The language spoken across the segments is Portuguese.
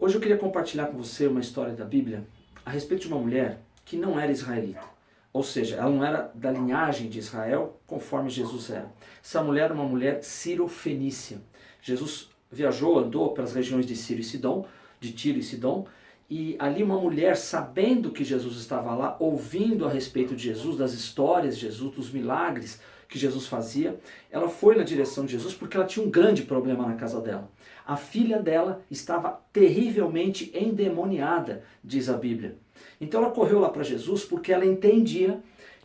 Hoje eu queria compartilhar com você uma história da Bíblia a respeito de uma mulher que não era israelita. Ou seja, ela não era da linhagem de Israel conforme Jesus era. Essa mulher era uma mulher cirofenícia. Jesus viajou, andou pelas regiões de Ciro e Sidom, de Tiro e Sidom, e ali uma mulher, sabendo que Jesus estava lá, ouvindo a respeito de Jesus, das histórias de Jesus, dos milagres que Jesus fazia, ela foi na direção de Jesus porque ela tinha um grande problema na casa dela. A filha dela estava terrivelmente endemoniada, diz a Bíblia. Então ela correu lá para Jesus porque ela entendia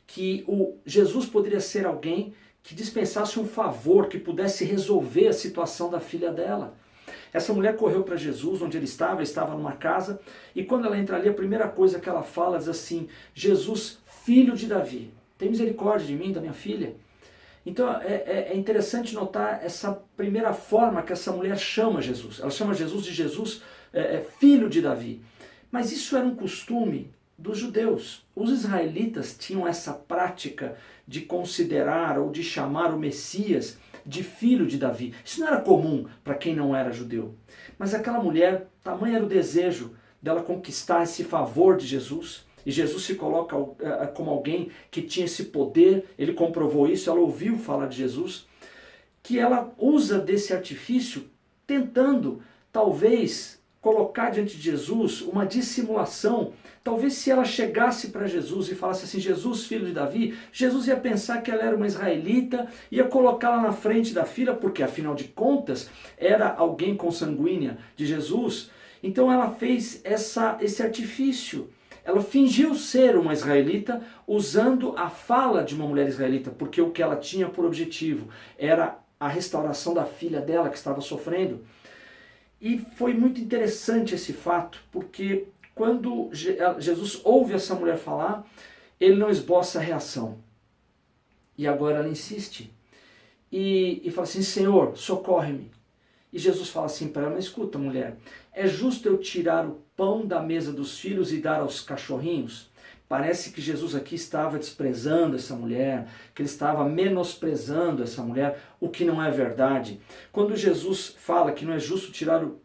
que Jesus poderia ser alguém que dispensasse um favor, que pudesse resolver a situação da filha dela. Essa mulher correu para Jesus, onde ele estava numa casa, e quando ela entra ali, a primeira coisa que ela fala diz assim: Jesus, filho de Davi, tem misericórdia de mim, da minha filha. Então é interessante notar essa primeira forma que essa mulher chama Jesus. Ela chama Jesus de Jesus, filho de Davi. Mas isso era um costume dos judeus. Os israelitas tinham essa prática de considerar ou de chamar o Messias de filho de Davi. Isso não era comum para quem não era judeu. Mas aquela mulher, tamanho era o desejo dela conquistar esse favor de Jesus, e Jesus se coloca como alguém que tinha esse poder, ele comprovou isso, ela ouviu falar de Jesus, que ela usa desse artifício tentando, talvez, colocar diante de Jesus uma dissimulação. Talvez se ela chegasse para Jesus e falasse assim: Jesus, filho de Davi, Jesus ia pensar que ela era uma israelita, ia colocá-la na frente da filha, porque afinal de contas era alguém consanguínea de Jesus. Então ela fez esse artifício. Ela fingiu ser uma israelita usando a fala de uma mulher israelita, porque o que ela tinha por objetivo era a restauração da filha dela que estava sofrendo. E foi muito interessante esse fato, porque quando Jesus ouve essa mulher falar, ele não esboça a reação. E agora ela insiste. E fala assim: Senhor, socorre-me. E Jesus fala assim para ela: mas escuta, mulher, é justo eu tirar o pão da mesa dos filhos e dar aos cachorrinhos? Parece que Jesus aqui estava desprezando essa mulher, que ele estava menosprezando essa mulher, o que não é verdade. Quando Jesus fala que não é justo tirar o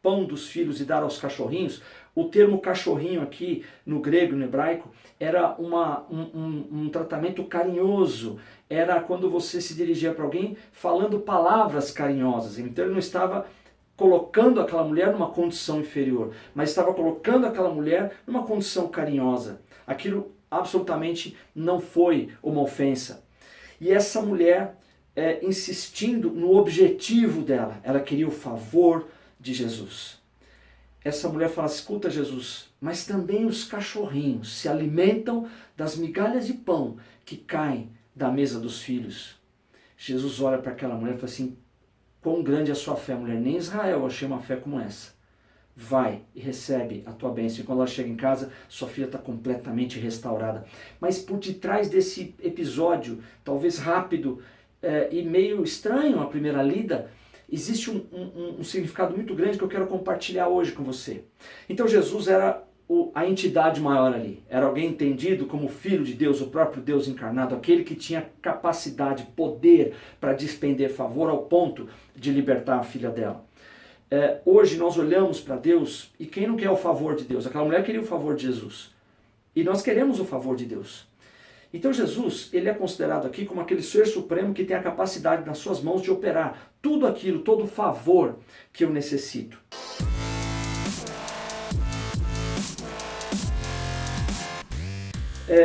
pão dos filhos e dar aos cachorrinhos, o termo cachorrinho aqui no grego, no hebraico, era um tratamento carinhoso. Era quando você se dirigia para alguém falando palavras carinhosas. Então ele não estava colocando aquela mulher numa condição inferior, mas estava colocando aquela mulher numa condição carinhosa. Aquilo absolutamente não foi uma ofensa. E essa mulher, insistindo no objetivo dela, ela queria o favor de Jesus. Essa mulher fala: escuta, Jesus, mas também os cachorrinhos se alimentam das migalhas de pão que caem da mesa dos filhos. Jesus olha para aquela mulher e fala assim: quão grande é a sua fé, mulher, nem em Israel eu achei uma fé como essa. Vai e recebe a tua bênção. E quando ela chega em casa, sua filha está completamente restaurada. Mas por detrás desse episódio, talvez rápido e meio estranho à primeira lida, existe um significado muito grande que eu quero compartilhar hoje com você. Então Jesus era a entidade maior ali. Era alguém entendido como Filho de Deus, o próprio Deus encarnado, aquele que tinha capacidade, poder para despender favor ao ponto de libertar a filha dela. Hoje nós olhamos para Deus e quem não quer o favor de Deus? Aquela mulher queria o favor de Jesus. E nós queremos o favor de Deus. Então Jesus, ele é considerado aqui como aquele ser supremo que tem a capacidade nas suas mãos de operar tudo aquilo, todo o favor que eu necessito.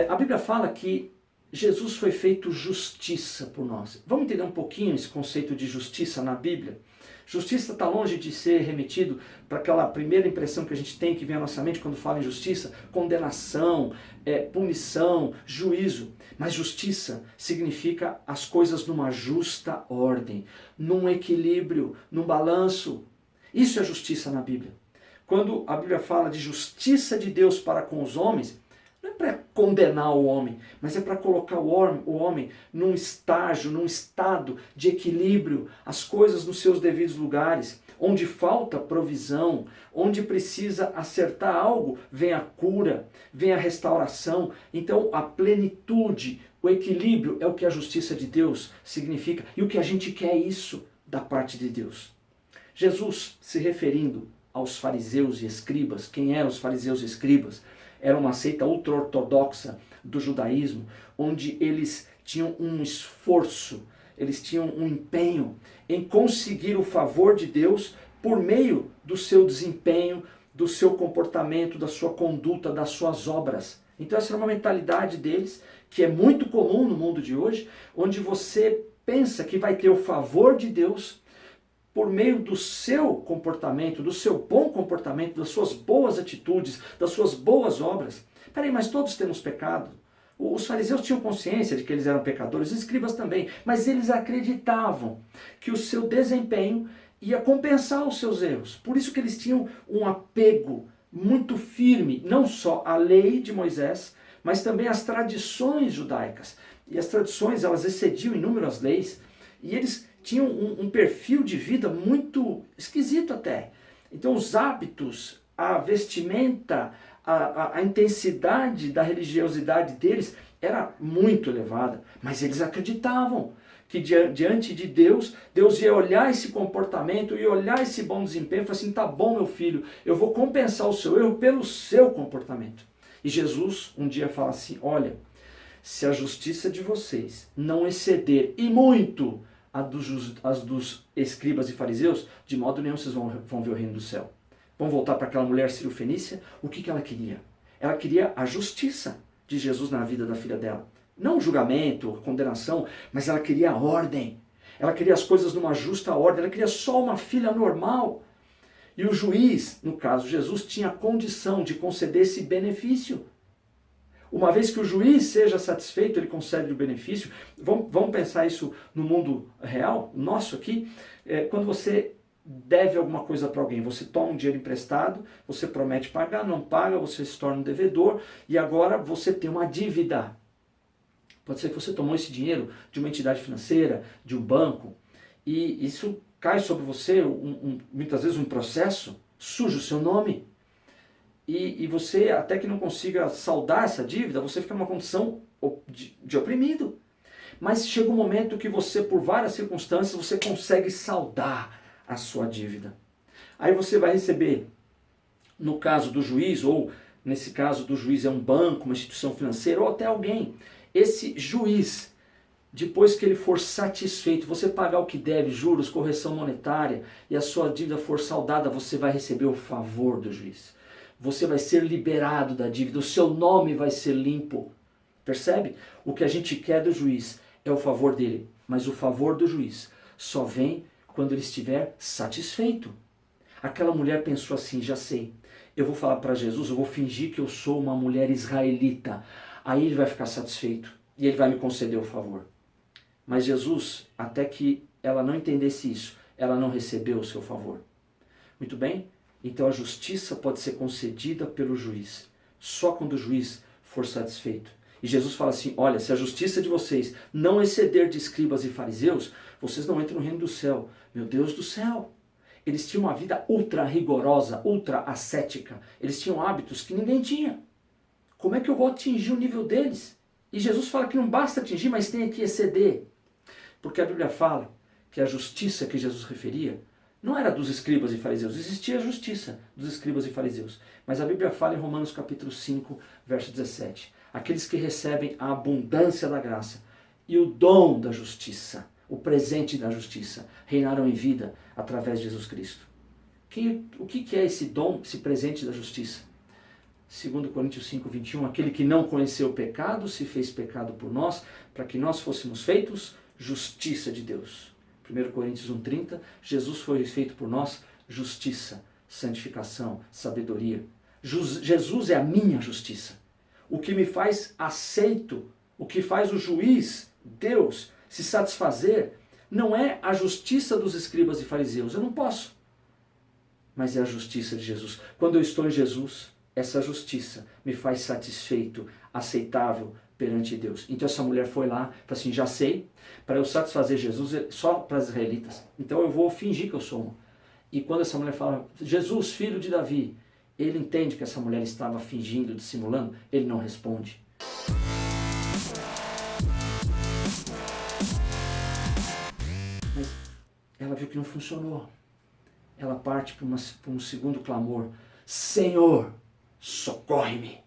A Bíblia fala que Jesus foi feito justiça por nós. Vamos entender um pouquinho esse conceito de justiça na Bíblia? Justiça está longe de ser remetido para aquela primeira impressão que a gente tem, que vem à nossa mente quando fala em justiça: condenação, punição, juízo. Mas justiça significa as coisas numa justa ordem, num equilíbrio, num balanço. Isso é justiça na Bíblia. Quando a Bíblia fala de justiça de Deus para com os homens, não é para condenar o homem, mas é para colocar o homem num estágio, num estado de equilíbrio, as coisas nos seus devidos lugares. Onde falta provisão, onde precisa acertar algo, vem a cura, vem a restauração. Então a plenitude, o equilíbrio é o que a justiça de Deus significa. E o que a gente quer é isso da parte de Deus. Jesus, se referindo aos fariseus e escribas. Quem eram os fariseus e escribas? Era uma seita ultra-ortodoxa do judaísmo, onde eles tinham um esforço, eles tinham um empenho em conseguir o favor de Deus por meio do seu desempenho, do seu comportamento, da sua conduta, das suas obras. Então essa é uma mentalidade deles, que é muito comum no mundo de hoje, onde você pensa que vai ter o favor de Deus por meio do seu comportamento, do seu bom comportamento, das suas boas atitudes, das suas boas obras. Peraí, mas todos temos pecado. Os fariseus tinham consciência de que eles eram pecadores, os escribas também, mas eles acreditavam que o seu desempenho ia compensar os seus erros. Por isso que eles tinham um apego muito firme, não só à lei de Moisés, mas também às tradições judaicas. E as tradições, elas excediam em número as leis, e eles tinham um perfil de vida muito esquisito até. Então os hábitos, a vestimenta, a intensidade da religiosidade deles era muito elevada, mas eles acreditavam que diante de Deus, Deus ia olhar esse comportamento e olhar esse bom desempenho e falar assim, tá bom meu filho, eu vou compensar o seu erro pelo seu comportamento. E Jesus um dia fala assim, olha, se a justiça de vocês não exceder e muito as dos escribas e fariseus, de modo nenhum vocês vão ver o reino do céu. Vamos voltar para aquela mulher sírio-fenícia, o que ela queria? Ela queria a justiça de Jesus na vida da filha dela. Não julgamento, condenação, mas ela queria a ordem. Ela queria as coisas numa justa ordem. Ela queria só uma filha normal. E o juiz, no caso Jesus, tinha a condição de conceder esse benefício. Uma vez que o juiz seja satisfeito, ele concede o benefício. Vamos pensar isso no mundo real, nosso aqui. Quando você deve alguma coisa para alguém, você toma um dinheiro emprestado, você promete pagar, não paga, você se torna um devedor e agora você tem uma dívida. Pode ser que você tomou esse dinheiro de uma entidade financeira, de um banco, e isso cai sobre você, muitas vezes um processo, suja o seu nome. E você, até que não consiga saldar essa dívida, você fica numa condição de oprimido. Mas chega um momento que você, por várias circunstâncias, você consegue saldar a sua dívida. Aí você vai receber, no caso do juiz, ou nesse caso do juiz é um banco, uma instituição financeira, ou até alguém, esse juiz, depois que ele for satisfeito, você pagar o que deve, juros, correção monetária, e a sua dívida for saldada, você vai receber o favor do juiz. Você vai ser liberado da dívida, o seu nome vai ser limpo. Percebe? O que a gente quer do juiz é o favor dele, mas o favor do juiz só vem quando ele estiver satisfeito. Aquela mulher pensou assim, já sei, eu vou falar para Jesus, eu vou fingir que eu sou uma mulher israelita, aí ele vai ficar satisfeito e ele vai me conceder o favor. Mas Jesus, até que ela não entendesse isso, ela não recebeu o seu favor. Muito bem? Então a justiça pode ser concedida pelo juiz, só quando o juiz for satisfeito. E Jesus fala assim, olha, se a justiça de vocês não exceder de escribas e fariseus, vocês não entram no reino do céu. Meu Deus do céu! Eles tinham uma vida ultra rigorosa, ultra ascética. Eles tinham hábitos que ninguém tinha. Como é que eu vou atingir o nível deles? E Jesus fala que não basta atingir, mas tem que exceder. Porque a Bíblia fala que a justiça que Jesus referia não era dos escribas e fariseus. Existia a justiça dos escribas e fariseus. Mas a Bíblia fala em Romanos capítulo 5, verso 17. Aqueles que recebem a abundância da graça e o dom da justiça, o presente da justiça, reinarão em vida através de Jesus Cristo. O que é esse dom, esse presente da justiça? 2 Coríntios 5, 21, aquele que não conheceu o pecado, se fez pecado por nós, para que nós fôssemos feitos justiça de Deus. 1 Coríntios 1, 30, Jesus foi feito por nós justiça, santificação, sabedoria. Jesus é a minha justiça. O que me faz aceito, o que faz o juiz, Deus, se satisfazer, não é a justiça dos escribas e fariseus, eu não posso. Mas é a justiça de Jesus. Quando eu estou em Jesus, essa justiça me faz satisfeito, aceitável perante Deus. Então essa mulher foi lá, falou assim, já sei, para eu satisfazer Jesus só para os israelitas, então eu vou fingir que eu sou um. E quando essa mulher fala, Jesus, filho de Davi, ele entende que essa mulher estava fingindo, dissimulando, ele não responde. Mas ela viu que não funcionou. ela parte para um segundo clamor: Senhor, socorre-me.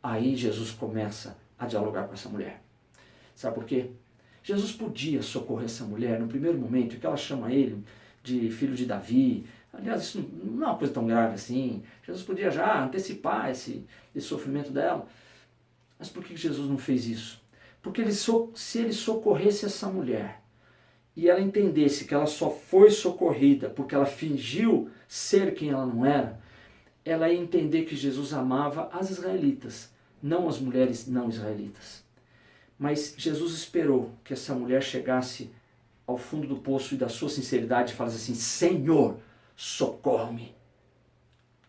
Aí Jesus começa a dialogar com essa mulher. Sabe por quê? Jesus podia socorrer essa mulher no primeiro momento, que ela chama ele de filho de Davi. Aliás, isso não é uma coisa tão grave assim. Jesus podia já antecipar esse sofrimento dela. Mas por que Jesus não fez isso? Porque se ele socorresse essa mulher e ela entendesse que ela só foi socorrida porque ela fingiu ser quem ela não era, ela ia entender que Jesus amava as israelitas, não as mulheres não israelitas. Mas Jesus esperou que essa mulher chegasse ao fundo do poço e da sua sinceridade e falasse assim: Senhor, socorre-me.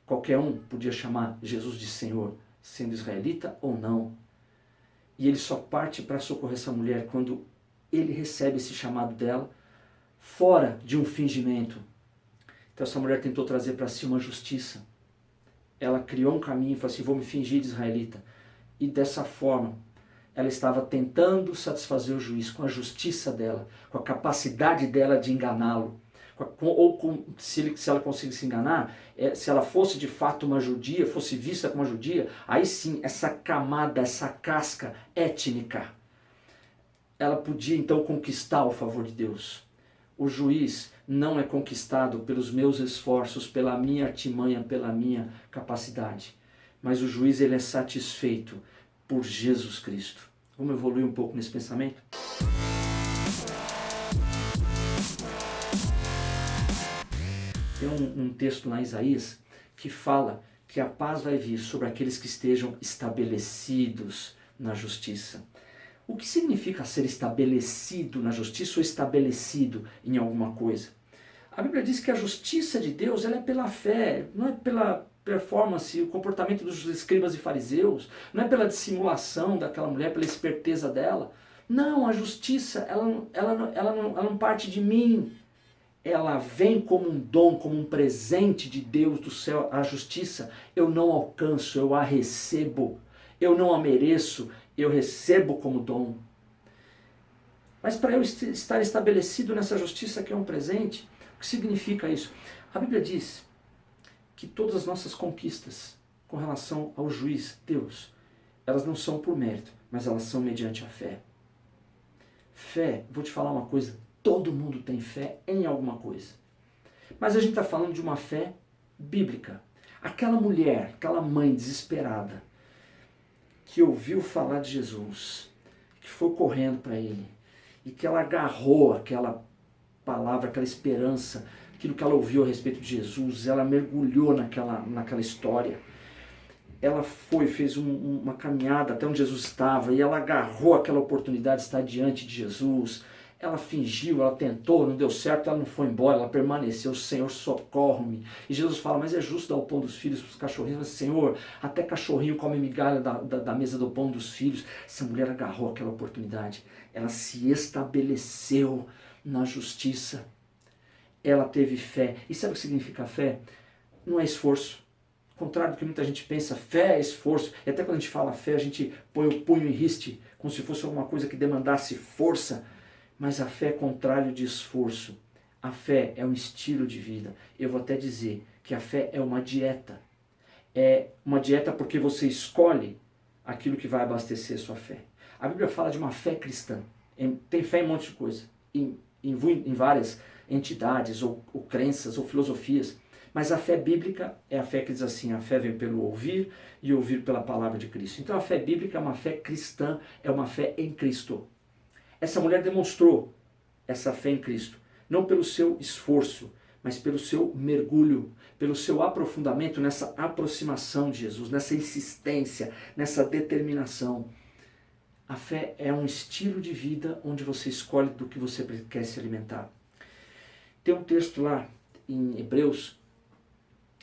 Qualquer um podia chamar Jesus de Senhor, sendo israelita ou não. E ele só parte para socorrer essa mulher quando ele recebe esse chamado dela, fora de um fingimento. Então essa mulher tentou trazer para si uma justiça. Ela criou um caminho e falou assim: vou me fingir de israelita. E dessa forma, ela estava tentando satisfazer o juiz com a justiça dela, com a capacidade dela de enganá-lo. Se ela conseguisse enganar, se ela fosse de fato uma judia, fosse vista como uma judia, aí sim, essa camada, essa casca étnica, ela podia então conquistar o favor de Deus. O juiz não é conquistado pelos meus esforços, pela minha artimanha, pela minha capacidade. Mas o juiz, ele é satisfeito por Jesus Cristo. Vamos evoluir um pouco nesse pensamento? Tem um texto lá em Isaías que fala que a paz vai vir sobre aqueles que estejam estabelecidos na justiça. O que significa ser estabelecido na justiça ou estabelecido em alguma coisa? A Bíblia diz que a justiça de Deus ela é pela fé, não é pela performance, o comportamento dos escribas e fariseus, não é pela dissimulação daquela mulher, pela esperteza dela. Não, a justiça ela não parte de mim. Ela vem como um dom, como um presente de Deus do céu. A justiça eu não alcanço, eu a recebo. Eu não a mereço, eu recebo como dom. Mas para eu estar estabelecido nessa justiça que é um presente, o que significa isso? A Bíblia diz que todas as nossas conquistas com relação ao juiz, Deus, elas não são por mérito, mas elas são mediante a fé. Fé, vou te falar uma coisa, todo mundo tem fé em alguma coisa. Mas a gente está falando de uma fé bíblica. Aquela mulher, aquela mãe desesperada, que ouviu falar de Jesus, que foi correndo para ele, e que ela agarrou aquela palavra, aquela esperança, aquilo que ela ouviu a respeito de Jesus, ela mergulhou naquela história. Ela fez uma caminhada até onde Jesus estava e ela agarrou aquela oportunidade de estar diante de Jesus. Ela fingiu, ela tentou, não deu certo, ela não foi embora, ela permaneceu. Senhor, socorre-me. E Jesus fala: mas é justo dar o pão dos filhos para os cachorrinhos? Mas, Senhor, até cachorrinho come migalha da mesa do pão dos filhos. Essa mulher agarrou aquela oportunidade. Ela se estabeleceu na justiça. Ela teve fé. E sabe o que significa fé? Não é esforço. Ao contrário do que muita gente pensa, fé é esforço. E até quando a gente fala fé, a gente põe o punho em riste, como se fosse alguma coisa que demandasse força. Mas a fé é contrário de esforço. A fé é um estilo de vida. Eu vou até dizer que a fé é uma dieta. É uma dieta porque você escolhe aquilo que vai abastecer sua fé. A Bíblia fala de uma fé cristã. Tem fé em um monte de coisa. Em várias entidades, ou crenças, ou filosofias. Mas a fé bíblica é a fé que diz assim: a fé vem pelo ouvir e ouvir pela palavra de Cristo. Então a fé bíblica é uma fé cristã, é uma fé em Cristo. Essa mulher demonstrou essa fé em Cristo, não pelo seu esforço, mas pelo seu mergulho, pelo seu aprofundamento nessa aproximação de Jesus, nessa insistência, nessa determinação. A fé é um estilo de vida onde você escolhe do que você quer se alimentar. Tem um texto lá em Hebreus.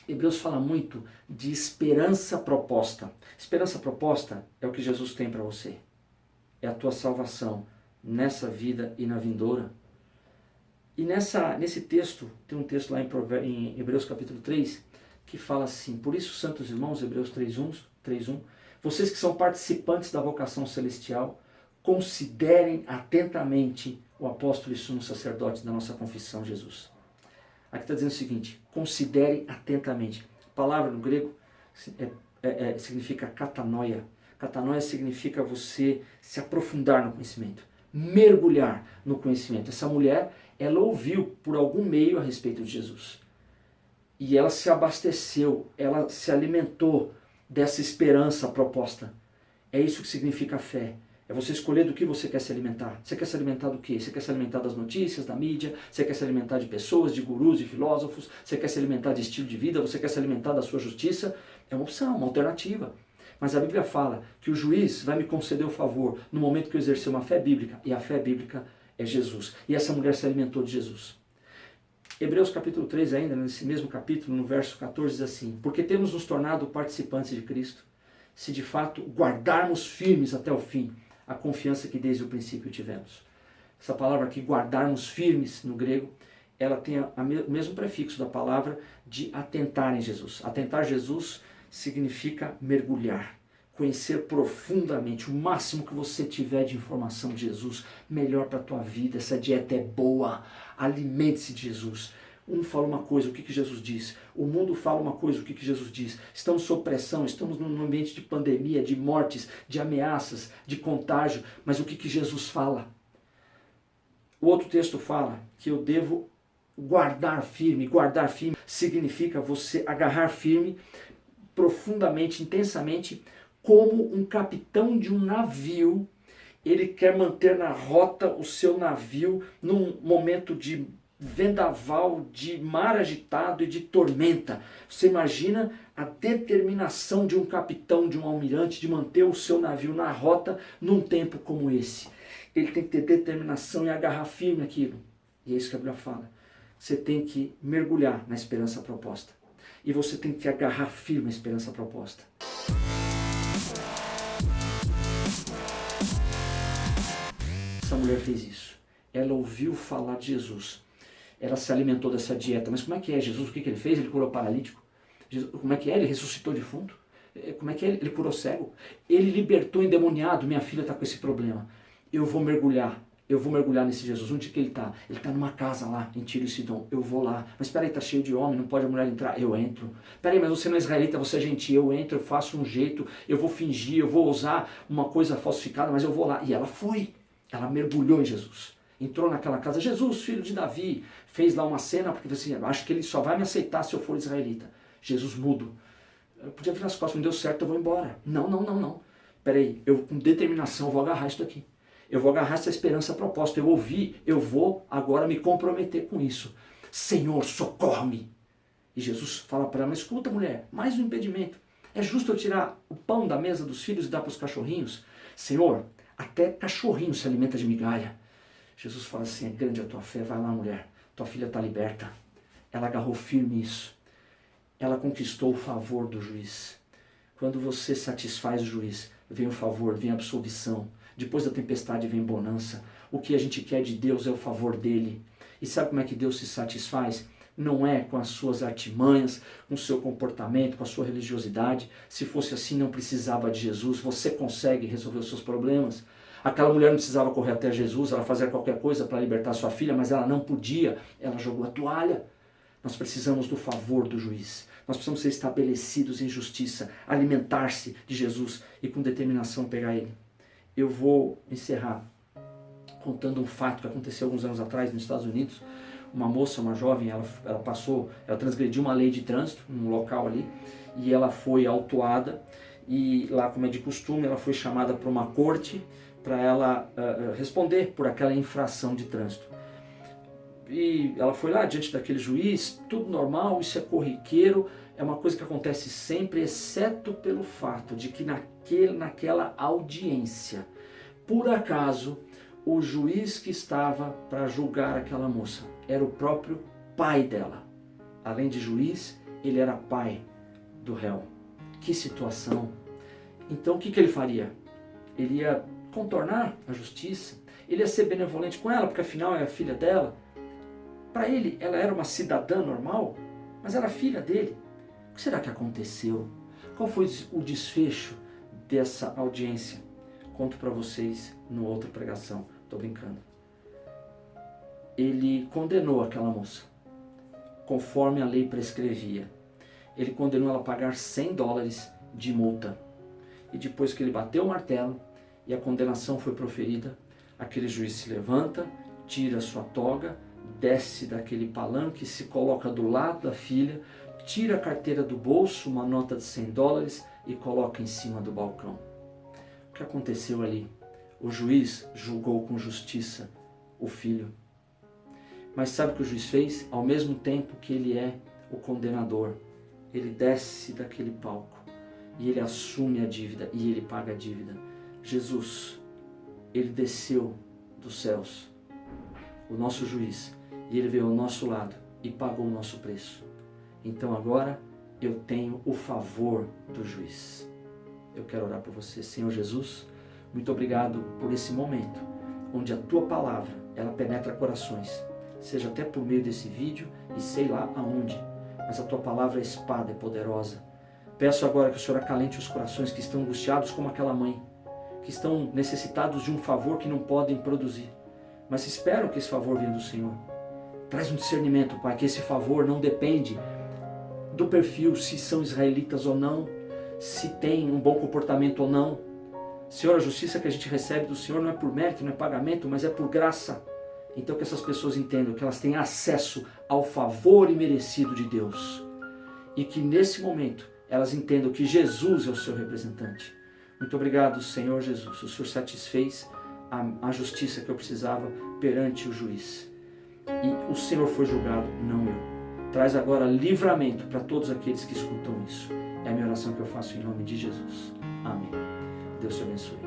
Hebreus fala muito de esperança proposta. Esperança proposta é o que Jesus tem para você. É a tua salvação nessa vida e na vindoura. E nesse texto, tem um texto lá em Hebreus capítulo 3, que fala assim: por isso, santos irmãos, Hebreus 3:1, vocês que são participantes da vocação celestial, considerem atentamente o apóstolo e sumo sacerdote da nossa confissão, Jesus. Aqui está dizendo o seguinte: considere atentamente. A palavra no grego significa katanoia. Katanoia significa você se aprofundar no conhecimento, mergulhar no conhecimento. Essa mulher, ela ouviu por algum meio a respeito de Jesus. E ela se abasteceu, ela se alimentou dessa esperança proposta. É isso que significa fé. É você escolher do que você quer se alimentar. Você quer se alimentar do quê? Você quer se alimentar das notícias, da mídia? Você quer se alimentar de pessoas, de gurus, de filósofos? Você quer se alimentar de estilo de vida? Você quer se alimentar da sua justiça? É uma opção, uma alternativa. Mas a Bíblia fala que o juiz vai me conceder o favor no momento que eu exercer uma fé bíblica. E a fé bíblica é Jesus. E essa mulher se alimentou de Jesus. Hebreus capítulo 3 ainda, nesse mesmo capítulo, no verso 14, diz assim: porque temos nos tornado participantes de Cristo, se de fato guardarmos firmes até o fim a confiança que desde o princípio tivemos. Essa palavra aqui, guardarmos firmes, no grego, ela tem o mesmo prefixo da palavra de atentar em Jesus. Atentar Jesus significa mergulhar, conhecer profundamente, o máximo que você tiver de informação de Jesus, melhor para a tua vida. Essa dieta é boa, alimente-se de Jesus. Um fala uma coisa, o que Jesus diz? O mundo fala uma coisa, o que Jesus diz? Estamos sob pressão, estamos num ambiente de pandemia, de mortes, de ameaças, de contágio, mas o que Jesus fala? O outro texto fala que eu devo guardar firme. Guardar firme significa você agarrar firme, profundamente, intensamente, como um capitão de um navio. Ele quer manter na rota o seu navio num momento de vendaval, de mar agitado e de tormenta. Você imagina a determinação de um capitão, de um almirante, de manter o seu navio na rota num tempo como esse. Ele tem que ter determinação e agarrar firme aquilo. E é isso que a Bíblia fala. Você tem que mergulhar na esperança proposta. E você tem que agarrar firme a esperança proposta. Essa mulher fez isso. Ela ouviu falar de Jesus. Ela se alimentou dessa dieta. Mas como é que é Jesus? O que ele fez? Ele curou paralítico. Como é que é? Ele ressuscitou defunto. Como é que é? Ele curou cego. Ele libertou endemoniado. Minha filha está com esse problema. Eu vou mergulhar nesse Jesus. Onde que ele está? Ele está numa casa lá, em Tiro e Sidom. Eu vou lá. Mas peraí, está cheio de homem, não pode a mulher entrar. Eu entro. Peraí, mas você não é israelita, você é gentil. Eu entro, eu faço um jeito, eu vou fingir, eu vou usar uma coisa falsificada, mas eu vou lá. E ela foi. Ela mergulhou em Jesus. Entrou naquela casa. Jesus, filho de Davi. Fez lá uma cena, porque assim, acho que ele só vai me aceitar se eu for israelita. Jesus mudo. Eu podia virar as costas, não deu certo, eu vou embora. Não. Peraí, eu com determinação vou agarrar isso daqui. Eu vou agarrar essa esperança proposta. Eu ouvi, eu vou agora me comprometer com isso. Senhor, socorre-me. E Jesus fala para ela: mas escuta, mulher, mais um impedimento. É justo eu tirar o pão da mesa dos filhos e dar para os cachorrinhos? Senhor, até cachorrinho se alimenta de migalha. Jesus fala assim: é grande a tua fé, vai lá, mulher. Tua filha está liberta. Ela agarrou firme isso. Ela conquistou o favor do juiz. Quando você satisfaz o juiz, vem o favor, vem a absolvição. Depois da tempestade vem bonança. O que a gente quer de Deus é o favor dele. E sabe como é que Deus se satisfaz? Não é com as suas artimanhas, com o seu comportamento, com a sua religiosidade. Se fosse assim, não precisava de Jesus. Você consegue resolver os seus problemas. Aquela mulher não precisava correr até Jesus, ela fazia qualquer coisa para libertar sua filha, mas ela não podia. Ela jogou a toalha. Nós precisamos do favor do juiz. Nós precisamos ser estabelecidos em justiça, alimentar-se de Jesus e com determinação pegar ele. Eu vou encerrar contando um fato que aconteceu alguns anos atrás nos Estados Unidos. Uma moça, uma jovem, ela transgrediu uma lei de trânsito num local ali e ela foi autuada e lá, como é de costume, ela foi chamada para uma corte para ela responder por aquela infração de trânsito. E ela foi lá diante daquele juiz, tudo normal, isso é corriqueiro, é uma coisa que acontece sempre, exceto pelo fato de que naquela audiência, por acaso, o juiz que estava para julgar aquela moça era o próprio pai dela. Além de juiz, ele era pai do réu. Que situação! Então o que ele faria? Ele ia contornar a justiça, ele ia ser benevolente com ela, porque afinal é a filha dela. Para ele, ela era uma cidadã normal, mas era filha dele. O que será que aconteceu? Qual foi o desfecho dessa audiência? Conto para vocês numa outra pregação. Estou brincando. Ele condenou aquela moça. conforme a lei prescrevia. Ele condenou ela a pagar $100 de multa. E depois que ele bateu o martelo e a condenação foi proferida, aquele juiz se levanta, tira sua toga, desce daquele palanque, se coloca do lado da filha, tira a carteira do bolso, uma nota de $100 e coloca em cima do balcão. O que aconteceu ali? O juiz julgou com justiça o filho. Mas sabe o que o juiz fez? Ao mesmo tempo que ele é o condenador, ele desce daquele palco e ele assume a dívida e ele paga a dívida. Jesus, ele desceu dos céus, o nosso juiz, e ele veio ao nosso lado e pagou o nosso preço. Então agora eu tenho o favor do juiz. Eu quero orar por você. Senhor Jesus, muito obrigado por esse momento, onde a Tua palavra, ela penetra corações, seja até por meio desse vídeo e sei lá aonde, mas a Tua palavra é espada, é poderosa. Peço agora que o Senhor acalente os corações que estão angustiados como aquela mãe, que estão necessitados de um favor que não podem produzir, mas esperam que esse favor venha do Senhor. Traz um discernimento, Pai, que esse favor não depende do perfil, se são israelitas ou não, se tem um bom comportamento ou não. Senhor, a justiça que a gente recebe do Senhor não é por mérito, não é pagamento, mas é por graça. Então que essas pessoas entendam que elas têm acesso ao favor imerecido de Deus. E que nesse momento elas entendam que Jesus é o seu representante. Muito obrigado, Senhor Jesus. O Senhor satisfez a justiça que eu precisava perante o juiz. E o Senhor foi julgado, não eu. Traz agora livramento para todos aqueles que escutam isso. É a minha oração que eu faço em nome de Jesus. Amém. Deus te abençoe.